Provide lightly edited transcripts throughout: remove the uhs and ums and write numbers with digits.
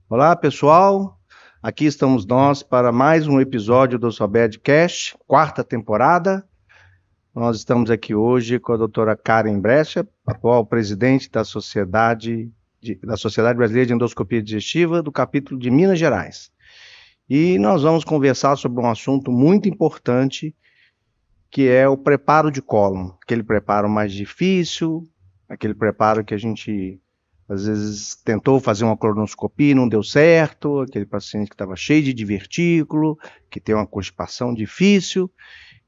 Olá, pessoal. Aqui estamos nós para mais um episódio do Sobedcast, quarta temporada. Nós estamos aqui hoje com a doutora Karen Brecha, atual presidente da Sociedade Brasileira de Endoscopia Digestiva, do capítulo de Minas Gerais. E nós vamos conversar sobre um assunto muito importante, que é o preparo de cólon, aquele preparo mais difícil, aquele preparo que a gente às vezes tentou fazer uma colonoscopia e não deu certo, aquele paciente que estava cheio de divertículo, que tem uma constipação difícil,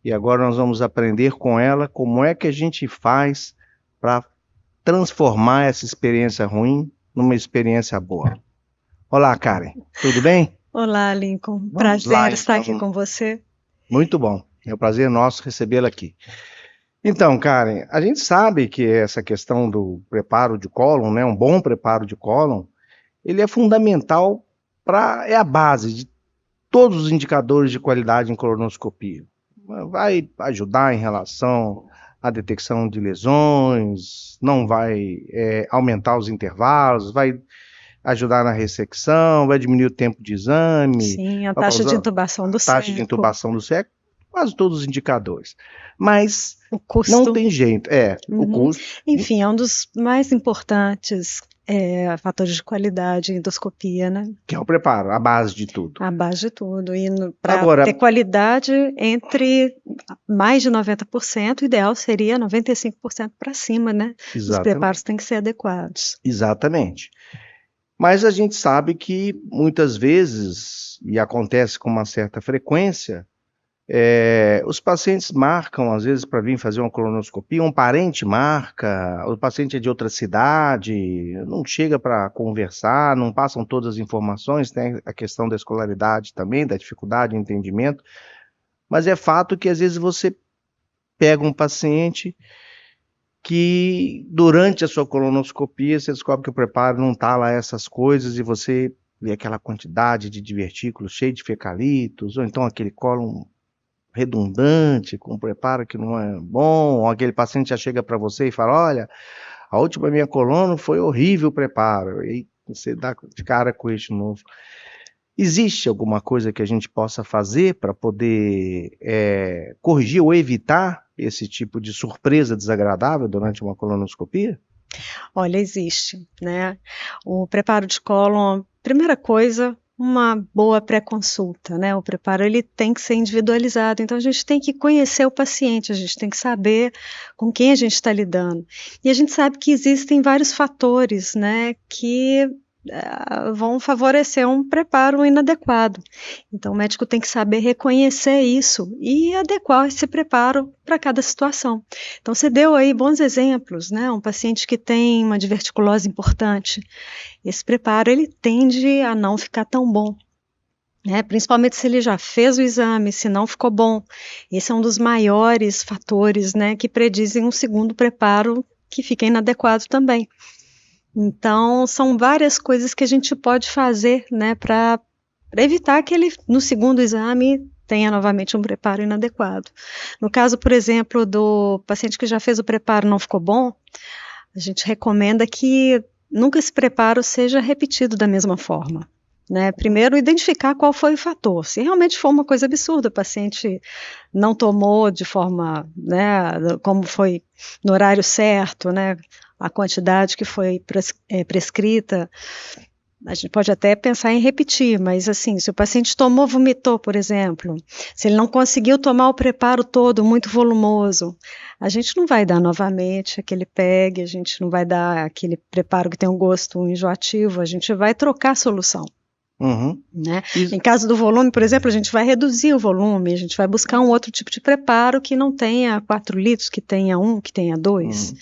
e agora nós vamos aprender com ela como é que a gente faz para transformar essa experiência ruim numa experiência boa. Olá, Karen, tudo bem? Olá, Lincoln. Vamos lá, Prazer estar então. aqui com você. Muito bom, é um prazer nosso recebê-la aqui. Então, Karen, a gente sabe que essa questão do preparo de cólon, né, um bom preparo de cólon, ele é fundamental é a base de todos os indicadores de qualidade em colonoscopia. Vai ajudar em relação à detecção de lesões, não vai aumentar os intervalos, vai ajudar na ressecção, vai diminuir o tempo de exame, Sim, a vai taxa de causar intubação do taxa de seco, intubação do seco, quase todos os indicadores. Mas o não custo. tem jeito, o custo. Enfim, é um dos mais importantes fatores de qualidade em endoscopia, né? Que é o preparo, a base de tudo. A base de tudo. E para Agora, ter qualidade entre mais de 90%, o ideal seria 95% para cima, né? Os preparos têm que ser adequados. Exatamente. Mas a gente sabe que muitas vezes, e acontece com uma certa frequência, os pacientes marcam, às vezes, para vir fazer uma colonoscopia, um parente marca, o paciente é de outra cidade, não chega para conversar, não passam todas as informações, tem a questão da escolaridade também, da dificuldade de entendimento, mas é fato que às vezes você pega um paciente que durante a sua colonoscopia você descobre que o preparo não está lá essas coisas e você vê aquela quantidade de divertículos cheio de fecalitos, ou então aquele cólon redundante, com preparo que não é bom, ou aquele paciente já chega para você e fala, olha, a última minha colono foi horrível o preparo, e aí você dá de cara com isso de novo. Existe alguma coisa que a gente possa fazer para poder corrigir ou evitar esse tipo de surpresa desagradável durante uma colonoscopia? Olha, existe, né? O preparo de cólon, primeira coisa, uma boa pré-consulta, né? O preparo ele tem que ser individualizado, então a gente tem que conhecer o paciente, a gente tem que saber com quem a gente está lidando. E a gente sabe que existem vários fatores, né, que vão favorecer um preparo inadequado. Então o médico tem que saber reconhecer isso e adequar esse preparo para cada situação. Então você deu aí bons exemplos, né? Um paciente que tem uma diverticulose importante, esse preparo ele tende a não ficar tão bom, né? Principalmente se ele já fez o exame, se não ficou bom. Esse é um dos maiores fatores, né, que predizem um segundo preparo que fica inadequado também. Então, são várias coisas que a gente pode fazer, né, para evitar que ele, no segundo exame, tenha novamente um preparo inadequado. No caso, por exemplo, do paciente que já fez o preparo e não ficou bom, a gente recomenda que nunca esse preparo seja repetido da mesma forma. Né? Primeiro, identificar qual foi o fator. Se realmente for uma coisa absurda, o paciente não tomou de forma, né, como foi no horário certo, né, a quantidade que foi prescrita, a gente pode até pensar em repetir, mas assim, se o paciente tomou, vomitou, por exemplo, se ele não conseguiu tomar o preparo todo muito volumoso, a gente não vai dar novamente aquele PEG, a gente não vai dar aquele preparo que tem um gosto enjoativo, a gente vai trocar a solução. Uhum. Né? Em caso do volume, por exemplo, a gente vai reduzir o volume, a gente vai buscar um outro tipo de preparo que não tenha 4 litros, que tenha 1, que tenha 2.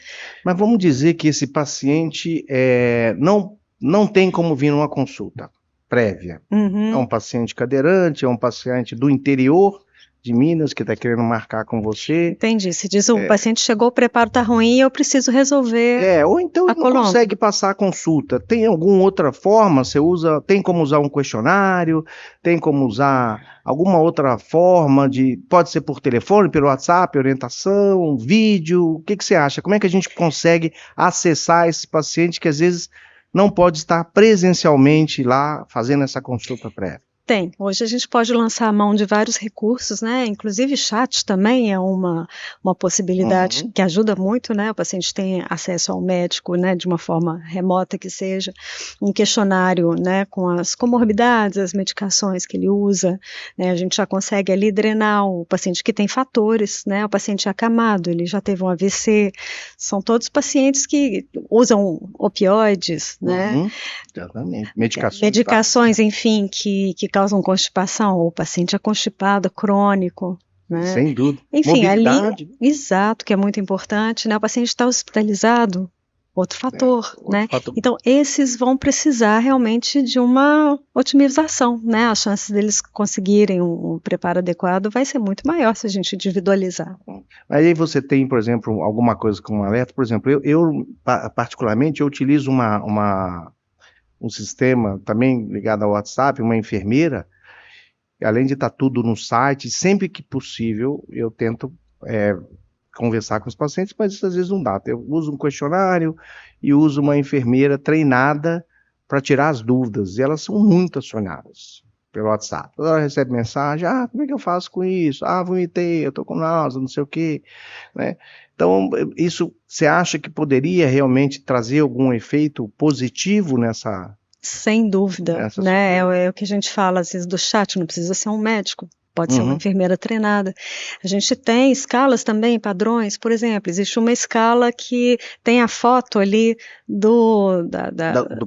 Mas vamos dizer que esse paciente não tem como vir numa consulta prévia. É um paciente cadeirante, é um paciente do interior de Minas que está querendo marcar com você. Entendi. Se diz o paciente chegou, o preparo está ruim e eu preciso resolver. Ou então ele não consegue passar a consulta. Tem alguma outra forma? Tem como usar um questionário? Tem como usar alguma outra forma pode ser por telefone, pelo WhatsApp, orientação, vídeo? O que você acha? Como é que a gente consegue acessar esse paciente que às vezes não pode estar presencialmente lá fazendo essa consulta prévia? Tem. Hoje a gente pode lançar a mão de vários recursos, né? Inclusive chat também é uma possibilidade que ajuda muito, né? O paciente tem acesso ao médico, né? De uma forma remota que seja, um questionário, né? Com as comorbidades, as medicações que ele usa, né? A gente já consegue ali drenar o paciente que tem fatores, né? O paciente acamado, ele já teve um AVC, são todos pacientes que usam opioides, né? Exatamente. Medicações, enfim, que causam constipação, ou o paciente é constipado, crônico, né? Sem dúvida. Enfim, Mobilidade. ali, exato, que é muito importante, né? O paciente está hospitalizado, outro fator, né? Fator. Então, esses vão precisar realmente de uma otimização, né? As chances deles conseguirem um preparo adequado vai ser muito maior se a gente individualizar. Aí você tem, por exemplo, alguma coisa como alerta, por exemplo, eu particularmente, eu utilizo um sistema também ligado ao WhatsApp, uma enfermeira, além de estar tudo no site, sempre que possível, eu tento conversar com os pacientes, mas isso às vezes não dá. Eu uso um questionário e uso uma enfermeira treinada para tirar as dúvidas, e elas são muito acionadas pelo WhatsApp. Toda hora recebe mensagem, como é que eu faço com isso? Vomitei, eu estou com náusea, não sei o quê, né? Então, isso, você acha que poderia realmente trazer algum efeito positivo nessa... Sem dúvida, né? É o que a gente fala às vezes do chat, não precisa ser um médico, pode ser uma enfermeira treinada. A gente tem escalas também, padrões, por exemplo, existe uma escala que tem a foto ali do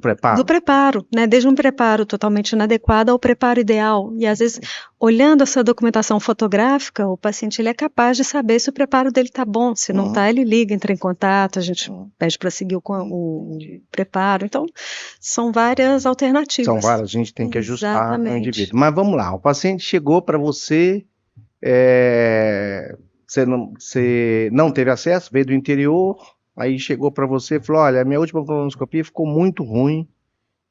preparo. Do preparo, né? Desde um preparo totalmente inadequado ao preparo ideal. E às vezes, olhando essa documentação fotográfica, o paciente ele é capaz de saber se o preparo dele está bom. Se não está, ele liga, entra em contato, a gente pede para seguir o preparo. Então, são várias alternativas. São várias, a gente tem que ajustar o indivíduo. Mas vamos lá, o paciente chegou para você, você não teve acesso, veio do interior, aí chegou para você e falou, olha, a minha última colonoscopia ficou muito ruim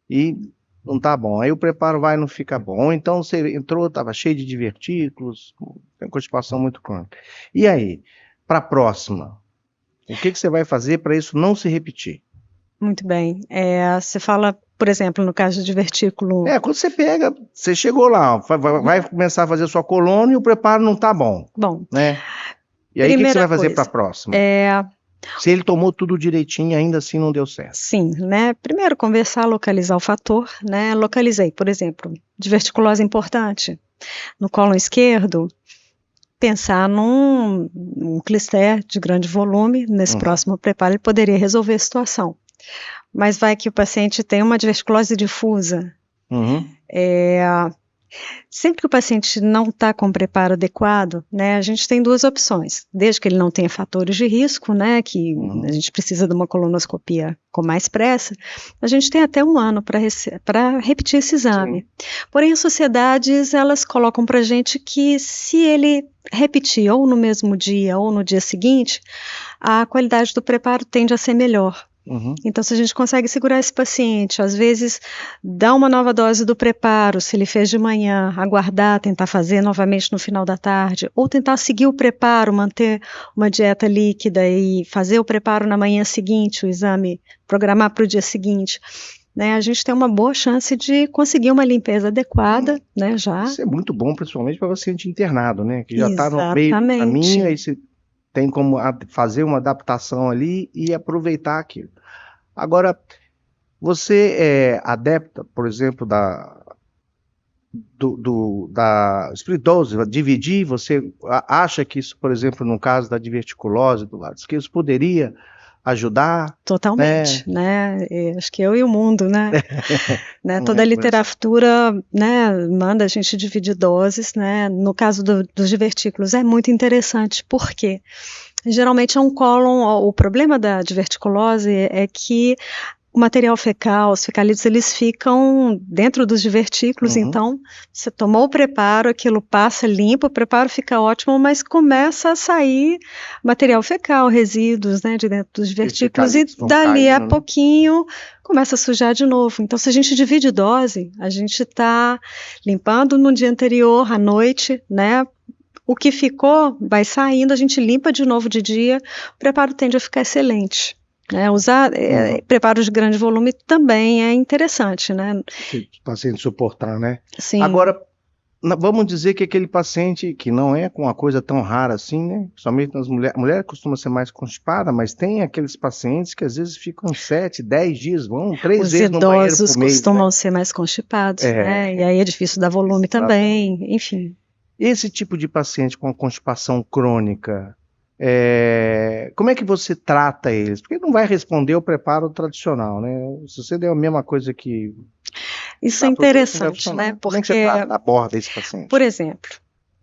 e não tá bom. Aí o preparo vai e não fica bom. Então você entrou, estava cheio de divertículos, tem constipação muito crônica. E aí, para a próxima, o que você vai fazer para isso não se repetir? Muito bem. Você fala, por exemplo, no caso de divertículo... Quando você pega, você chegou lá, vai começar a fazer sua colônia e o preparo não tá bom. Bom. Né? E aí o que você vai fazer para a próxima? Se ele tomou tudo direitinho, ainda assim não deu certo. Sim, né? Primeiro conversar, localizar o fator, né? Localizei, por exemplo, diverticulose importante no cólon esquerdo, pensar num clister de grande volume, nesse próximo preparo ele poderia resolver a situação. Mas vai que o paciente tem uma diverticulose difusa. Sempre que o paciente não está com preparo adequado, né, a gente tem duas opções. Desde que ele não tenha fatores de risco, né, que a gente precisa de uma colonoscopia com mais pressa, a gente tem até 1 ano para repetir esse exame. Porém, as sociedades, elas colocam para a gente que se ele repetir ou no mesmo dia ou no dia seguinte, a qualidade do preparo tende a ser melhor. Então, se a gente consegue segurar esse paciente, às vezes dar uma nova dose do preparo, se ele fez de manhã, aguardar, tentar fazer novamente no final da tarde, ou tentar seguir o preparo, manter uma dieta líquida e fazer o preparo na manhã seguinte, o exame, programar para o dia seguinte, né, a gente tem uma boa chance de conseguir uma limpeza adequada, né, já. Isso é muito bom, principalmente para paciente internado, né, que já está no meio do caminho, aí você tem como fazer uma adaptação ali e aproveitar aquilo. Agora, você é adepta, por exemplo, da split dose, dividir, você acha que isso, por exemplo, no caso da diverticulose do lado esquerdo, isso poderia ajudar? Totalmente, né? Acho que eu e o mundo, né? Toda a literatura, né, manda a gente dividir doses, né? No caso dos divertículos é muito interessante, por quê? Geralmente é um cólon, o problema da diverticulose é que o material fecal, os fecalídeos, eles ficam dentro dos divertículos, então você tomou o preparo, aquilo passa limpo, o preparo fica ótimo, mas começa a sair material fecal, resíduos, né, de dentro dos divertículos, e dali a pouquinho começa a sujar de novo. Então, se a gente divide dose, a gente está limpando no dia anterior, à noite, né? O que ficou vai saindo, a gente limpa de novo de dia, o preparo tende a ficar excelente. né? Usar preparo de grande volume também é interessante, né? Se o paciente suportar, né? Sim. Agora, vamos dizer que aquele paciente que não é com uma coisa tão rara assim, né? Somente nas mulheres. A mulher costuma ser mais constipada, mas tem aqueles pacientes que às vezes ficam 7, 10 dias, vão 3 vezes no banheiro por mês. Os idosos costumam ser mais constipados, né? E aí é difícil dar volume também, enfim. Esse tipo de paciente com constipação crônica, como é que você trata eles? Porque não vai responder o preparo tradicional, né? Se você der a mesma coisa que... Isso é interessante, né? Como é que você aborda esse paciente? Por exemplo,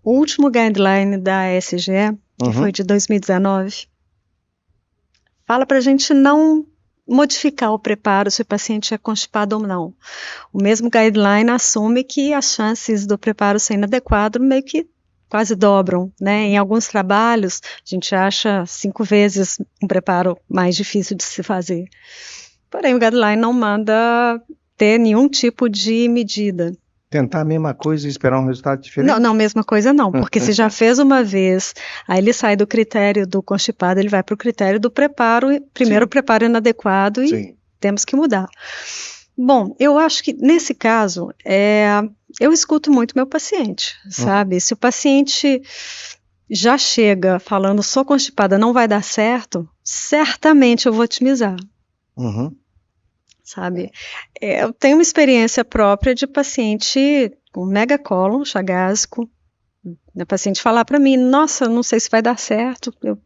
o último guideline da ESGE, que foi de 2019, fala para a gente não modificar o preparo se o paciente é constipado ou não. O mesmo guideline assume que as chances do preparo ser inadequado meio que quase dobram, né? Em alguns trabalhos, a gente acha 5 vezes um preparo mais difícil de se fazer. Porém, o guideline não manda ter nenhum tipo de medida. Tentar a mesma coisa e esperar um resultado diferente? Não, mesma coisa não, porque se já fez uma vez, aí ele sai do critério do constipado, ele vai para o critério do preparo, primeiro o preparo inadequado e temos que mudar. Bom, eu acho que nesse caso, eu escuto muito meu paciente, sabe? Se o paciente já chega falando, sou constipada, não vai dar certo, certamente eu vou otimizar. Sabe? Eu tenho uma experiência própria de paciente com megacólon, chagásico, a paciente falar para mim, nossa, não sei se vai dar certo, eu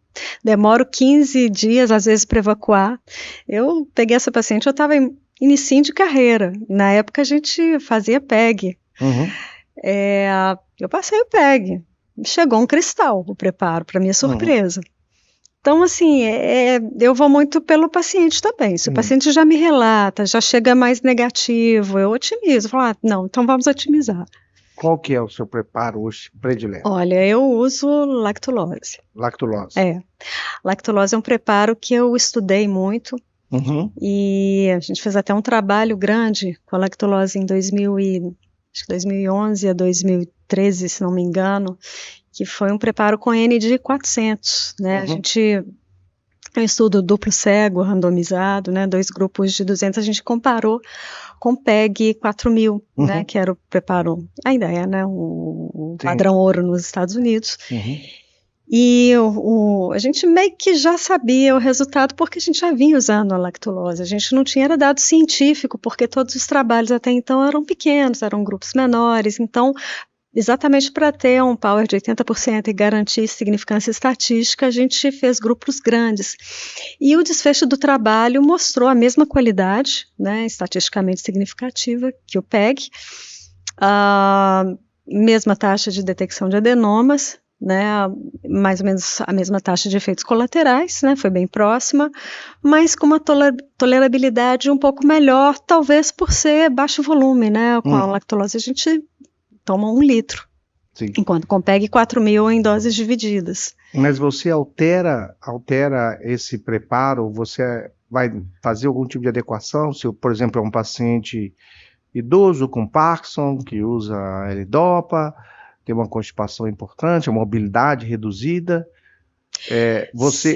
demoro 15 dias, às vezes, para evacuar. Eu peguei essa paciente, eu estava em início de carreira, na época a gente fazia PEG. Eu passei o PEG, chegou um cristal, o preparo, para minha surpresa. Então, assim, eu vou muito pelo paciente também. Se o paciente já me relata, já chega mais negativo, eu otimizo. Falo, não, então vamos otimizar. Qual que é o seu preparo hoje predileto? Olha, eu uso lactulose. Lactulose. Lactulose é um preparo que eu estudei muito. E a gente fez até um trabalho grande com a lactulose em 2011 a 2013, se não me engano, que foi um preparo com N de 400, né? Um estudo duplo cego, randomizado, né? 2 grupos de 200, a gente comparou com PEG 4000, né? Que era o preparo, ainda é, né? O padrão ouro nos Estados Unidos. E a gente meio que já sabia o resultado porque a gente já vinha usando a lactulose. A gente não tinha dado científico, porque todos os trabalhos até então eram pequenos, eram grupos menores. Então, exatamente para ter um power de 80% e garantir significância estatística, a gente fez grupos grandes. E o desfecho do trabalho mostrou a mesma qualidade, né, estatisticamente significativa, que o PEG, a mesma taxa de detecção de adenomas, né, mais ou menos a mesma taxa de efeitos colaterais, né, foi bem próxima, mas com uma tolerabilidade um pouco melhor, talvez por ser baixo volume, né, com a lactulose a gente toma 1 litro, enquanto com PEG 4000 em doses divididas. Mas você altera esse preparo, você vai fazer algum tipo de adequação? Se, por exemplo, é um paciente idoso com Parkinson, que usa L-Dopa, tem uma constipação importante, a mobilidade reduzida, você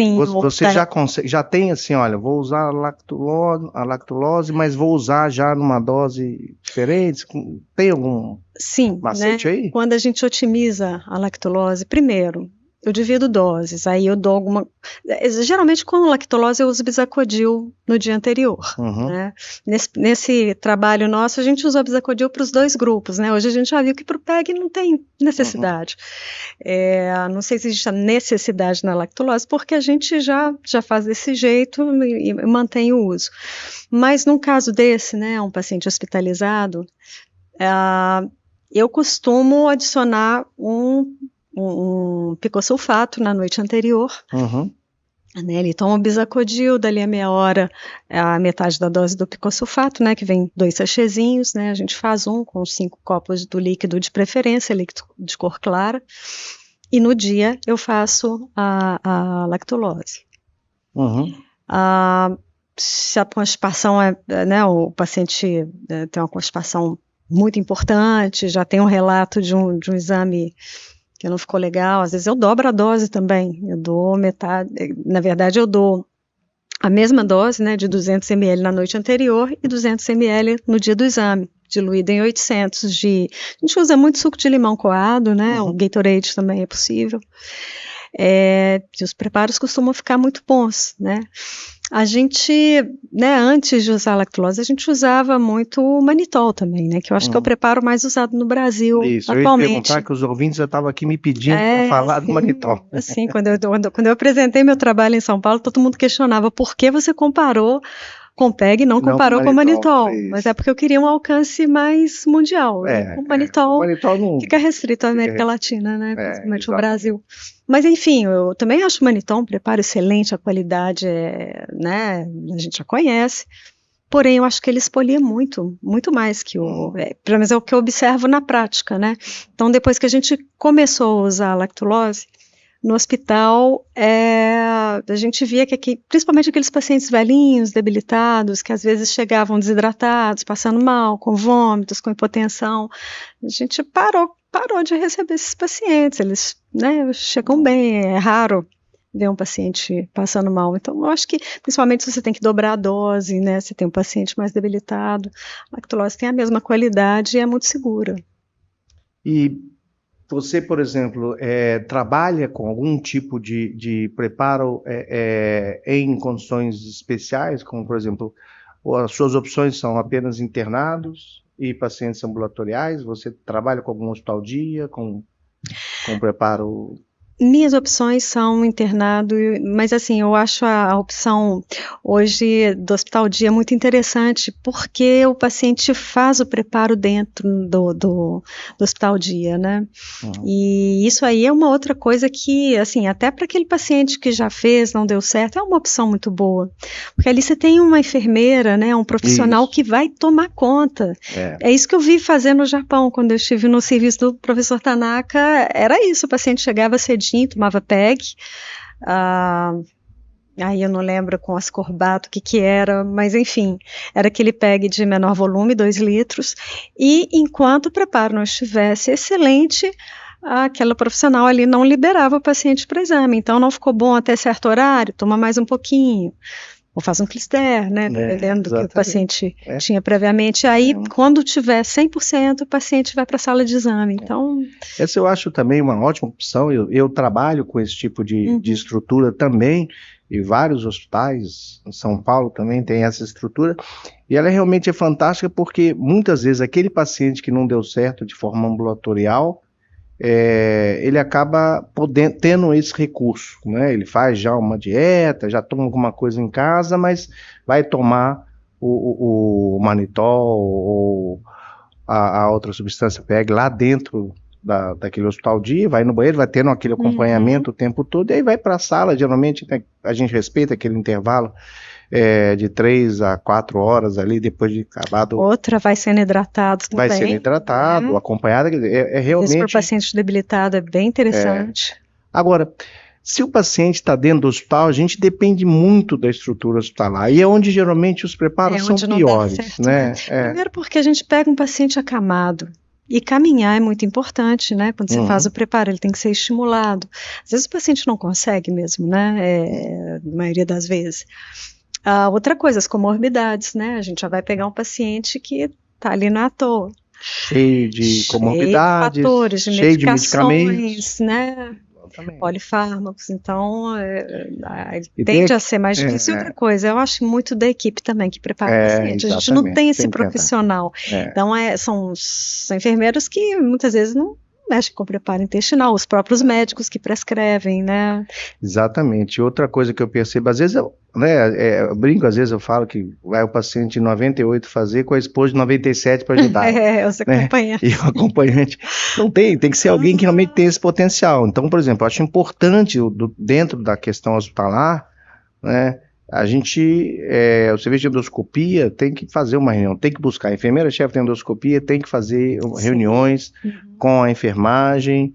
já tem assim, olha, vou usar a lactulose, mas vou usar já numa dose diferente? Tem algum macete aí? Quando a gente otimiza a lactulose, primeiro, eu divido doses, aí eu dou alguma... Geralmente com lactulose eu uso Bisacodyl no dia anterior, né? Nesse trabalho nosso a gente usou Bisacodyl para os 2 grupos, né? Hoje a gente já viu que para o PEG não tem necessidade. Não sei se existe a necessidade na lactulose, porque a gente já faz desse jeito e mantém o uso. Mas num caso desse, né, um paciente hospitalizado, eu costumo adicionar um picosulfato na noite anterior. Né, ele toma o Bisacodyl, dali a meia hora, a metade da dose do picosulfato, né, que vem 2 sachêzinhos, né, a gente faz com 5 copos do líquido de preferência, líquido de cor clara, e no dia eu faço a lactulose. Se a constipação né, o paciente tem uma constipação muito importante, já tem um relato de um exame que não ficou legal, às vezes eu dobro a dose também, eu dou metade, na verdade eu dou a mesma dose, né, de 200 ml na noite anterior e 200 ml no dia do exame, diluído em 800 de... A gente usa muito suco de limão coado, né, o Gatorade também é possível. E os preparos costumam ficar muito bons, né. A gente, né, antes de usar a lactulose, a gente usava muito o manitol também, né, que eu acho que é o preparo mais usado no Brasil Isso, atualmente. eu ia perguntar que os ouvintes já estavam aqui me pedindo para falar do manitol. Sim, quando eu apresentei meu trabalho em São Paulo, todo mundo questionava por que você comparou com o PEG e não comparou com o manitol. Mas é porque eu queria um alcance mais mundial. O manitol não fica restrito à América Latina, né, principalmente no Brasil. Mas enfim, eu também acho o manitol um preparo excelente, a qualidade, né, a gente já conhece. Porém, eu acho que ele expolia muito mais que o... pelo menos é o que eu observo na prática, né? Então, depois que a gente começou a usar a lactulose, no hospital, a gente via que principalmente aqueles pacientes velhinhos, debilitados, que às vezes chegavam desidratados, passando mal, com vômitos, com hipotensão, a gente parou de receber esses pacientes, eles, né, chegam bem, é raro ver um paciente passando mal. Então, eu acho que, principalmente se você tem que dobrar a dose, né, se tem um paciente mais debilitado, a lactulose tem a mesma qualidade e é muito segura. E você, por exemplo, trabalha com algum tipo de preparo em condições especiais, como, por exemplo, as suas opções são apenas internados e pacientes ambulatoriais? Você trabalha com algum hospital-dia, com preparo... Minhas opções são internado, mas assim, eu acho a opção hoje do hospital dia muito interessante, porque o paciente faz o preparo dentro do hospital dia, né? E isso aí é uma outra coisa que, assim, até para aquele paciente que já fez, não deu certo, é uma opção muito boa. Porque ali você tem uma enfermeira, né, um profissional que vai tomar conta. É isso que eu vi fazer no Japão, quando eu estive no serviço do professor Tanaka, era isso, o paciente chegava cedinho, tomava PEG, aí eu não lembro com ascorbato o que era, mas enfim, era aquele PEG de menor volume, 2 litros, e enquanto o preparo não estivesse excelente, aquela profissional ali não liberava o paciente para exame, então não ficou bom até certo horário, toma mais um pouquinho, ou faz um clister, né, dependendo do que o paciente tinha previamente. Aí, quando tiver 100%, o paciente vai para a sala de exame. Então... Essa eu acho também uma ótima opção. Eu trabalho com esse tipo de estrutura também, e vários hospitais, em São Paulo também tem essa estrutura, e ela realmente é fantástica porque muitas vezes aquele paciente que não deu certo de forma ambulatorial, ele acaba tendo esse recurso, né? Ele faz já uma dieta, já toma alguma coisa em casa, mas vai tomar o manitol ou a outra substância PEG lá dentro daquele hospital dia, vai no banheiro, vai tendo aquele acompanhamento o tempo todo, e aí vai para a sala. Geralmente a gente respeita aquele intervalo de 3 a 4 horas ali, depois de acabado. Outra vai sendo hidratado também. Vai sendo hidratado, acompanhada, realmente... Isso para o paciente debilitado é bem interessante. Agora, se o paciente está dentro do hospital, a gente depende muito da estrutura hospitalar, e é onde geralmente os preparos são piores, certo, né? Primeiro porque a gente pega um paciente acamado, e caminhar é muito importante, né? Quando você faz o preparo, ele tem que ser estimulado. Às vezes o paciente não consegue mesmo, né? Na maioria das vezes. Outra coisa, as comorbidades, né? A gente já vai pegar um paciente que está ali na toa. Cheio de comorbidades, cheio de fatores, de cheio medicações, de medicamentos, né? Polifármacos, então tende a ser mais difícil. Outra coisa, eu acho muito da equipe também que prepara o paciente. A gente não tem esse profissional. Então, são enfermeiros que muitas vezes não mexem com preparo intestinal, os próprios médicos que prescrevem, né? Exatamente. Outra coisa que eu percebo, às vezes eu brinco, às vezes eu falo que vai o paciente de 98 fazer com a esposa de 97 para ajudar. Os acompanhantes. E o acompanhante não tem que ser alguém que realmente tem esse potencial. Então, por exemplo, eu acho importante dentro da questão hospitalar, né, a gente, o serviço de endoscopia tem que fazer uma reunião, tem que buscar a enfermeira-chefe de endoscopia, tem que fazer reuniões com a enfermagem,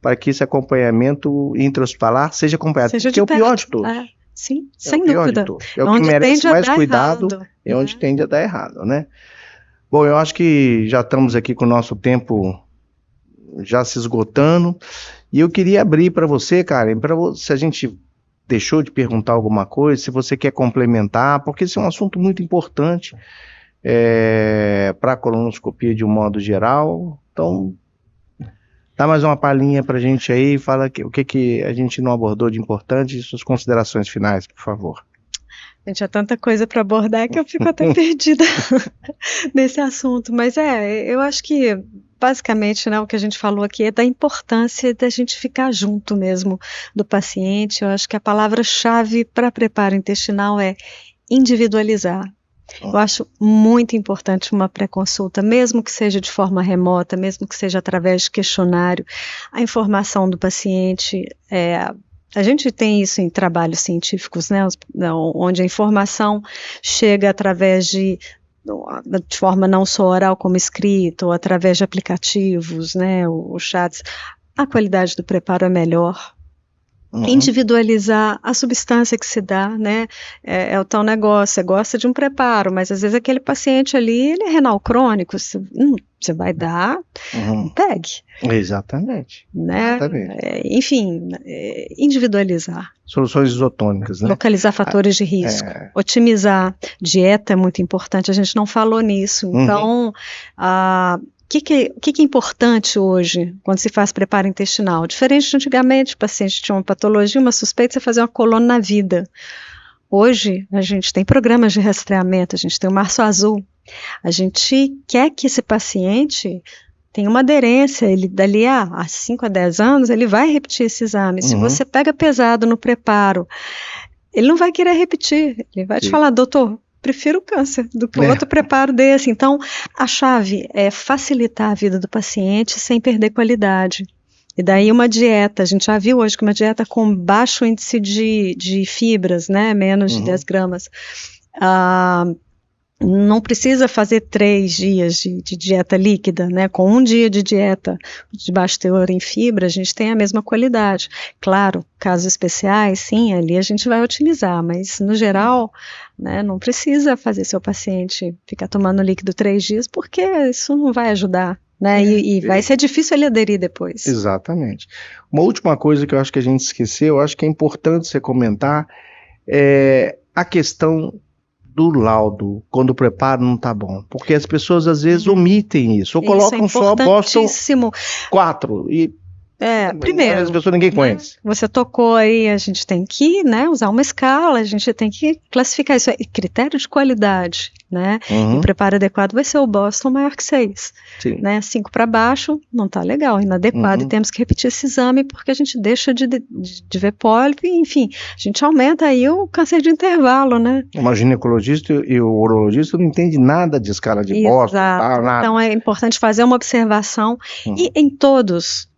para que esse acompanhamento intra-hospitalar seja acompanhado, porque é o pior de todos. Sim, sem dúvida. É o que merece mais cuidado, é onde tende a dar errado, né? Bom, eu acho que já estamos aqui com o nosso tempo já se esgotando, e eu queria abrir para você, Karen, se a gente deixou de perguntar alguma coisa, se você quer complementar, porque esse é um assunto muito importante para a colonoscopia de um modo geral. Então, dá mais uma palhinha para a gente aí, fala o que a gente não abordou de importante e suas considerações finais, por favor. Gente, há tanta coisa para abordar que eu fico até perdida nesse assunto, mas eu acho que basicamente, né, o que a gente falou aqui é da importância da gente ficar junto mesmo do paciente. Eu acho que a palavra-chave para preparo intestinal é individualizar. Eu acho muito importante uma pré-consulta, mesmo que seja de forma remota, mesmo que seja através de questionário, a informação do paciente. A gente tem isso em trabalhos científicos, né, onde a informação chega através de forma não só oral como escrita, ou através de aplicativos, né, os chats. A qualidade do preparo é melhor. Individualizar a substância que se dá, né, é o tal negócio, você gosta de um preparo, mas às vezes aquele paciente ali, ele é renal crônico, você vai dar, PEG. Exatamente. Né? Enfim, individualizar. Soluções isotônicas, né? Localizar fatores de risco, otimizar. Dieta é muito importante, a gente não falou nisso, então... O que é importante hoje, quando se faz preparo intestinal? Diferente de antigamente, o paciente tinha uma patologia, uma suspeita, você fazia uma coluna na vida. Hoje, a gente tem programas de rastreamento, a gente tem o Março Azul. A gente quer que esse paciente tenha uma aderência, ele dali a 5 a 10 anos, ele vai repetir esse exame. Se você pega pesado no preparo, ele não vai querer repetir, ele vai te falar, doutor, prefiro o câncer do que outro preparo desse. Então, a chave é facilitar a vida do paciente sem perder qualidade. E daí uma dieta, a gente já viu hoje que uma dieta com baixo índice de fibras, né, menos de 10 gramas, não precisa fazer 3 dias de dieta líquida, né? Com um dia de dieta de baixo teor em fibra, a gente tem a mesma qualidade. Claro, casos especiais, sim, ali a gente vai utilizar, mas no geral, né, não precisa fazer seu paciente ficar tomando líquido 3 dias, porque isso não vai ajudar, né? E vai ser difícil ele aderir depois. Exatamente. Uma última coisa que eu acho que a gente esqueceu, eu acho que é importante você comentar, é a questão do laudo, quando o preparo não está bom, porque as pessoas às vezes omitem isso, ou colocam só, postam 4, e primeiro, as pessoas ninguém conhece. Você tocou aí, a gente tem que, né, usar uma escala, a gente tem que classificar isso, critério de qualidade, né, e o preparo adequado vai ser o Boston maior que 6, né, 5 para baixo não está legal, inadequado, e temos que repetir esse exame porque a gente deixa de ver pólipo, e, enfim, a gente aumenta aí o câncer de intervalo, né. O ginecologista e o urologista não entende nada de escala de Boston, nada. Então é importante fazer uma observação, e em todos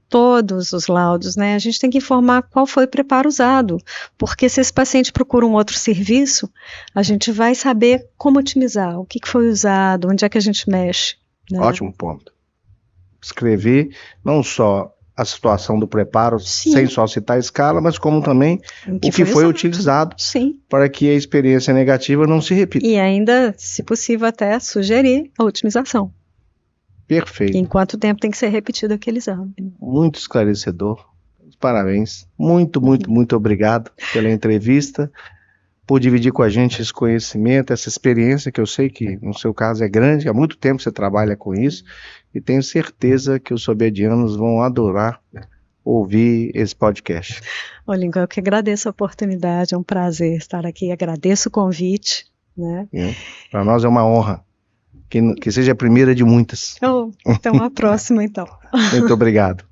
os laudos, né, a gente tem que informar qual foi o preparo usado, porque se esse paciente procura um outro serviço, a gente vai saber como otimizar, o que foi usado, onde é que a gente mexe. Né? Ótimo ponto. Escrever não só a situação do preparo, sem só citar a escala, mas como também o que foi utilizado para que a experiência negativa não se repita. E ainda, se possível, até sugerir a otimização. Perfeito. Em quanto tempo tem que ser repetido aquele exame. Muito esclarecedor. Parabéns. Muito obrigado pela entrevista, por dividir com a gente esse conhecimento, essa experiência que eu sei que no seu caso é grande, há muito tempo você trabalha com isso, e tenho certeza que os sobedianos vão adorar ouvir esse podcast. Ô, Lincoln, eu que agradeço a oportunidade, é um prazer estar aqui, agradeço o convite. Né? Para nós é uma honra. Que seja a primeira de muitas. Então, a próxima, então. Muito obrigado.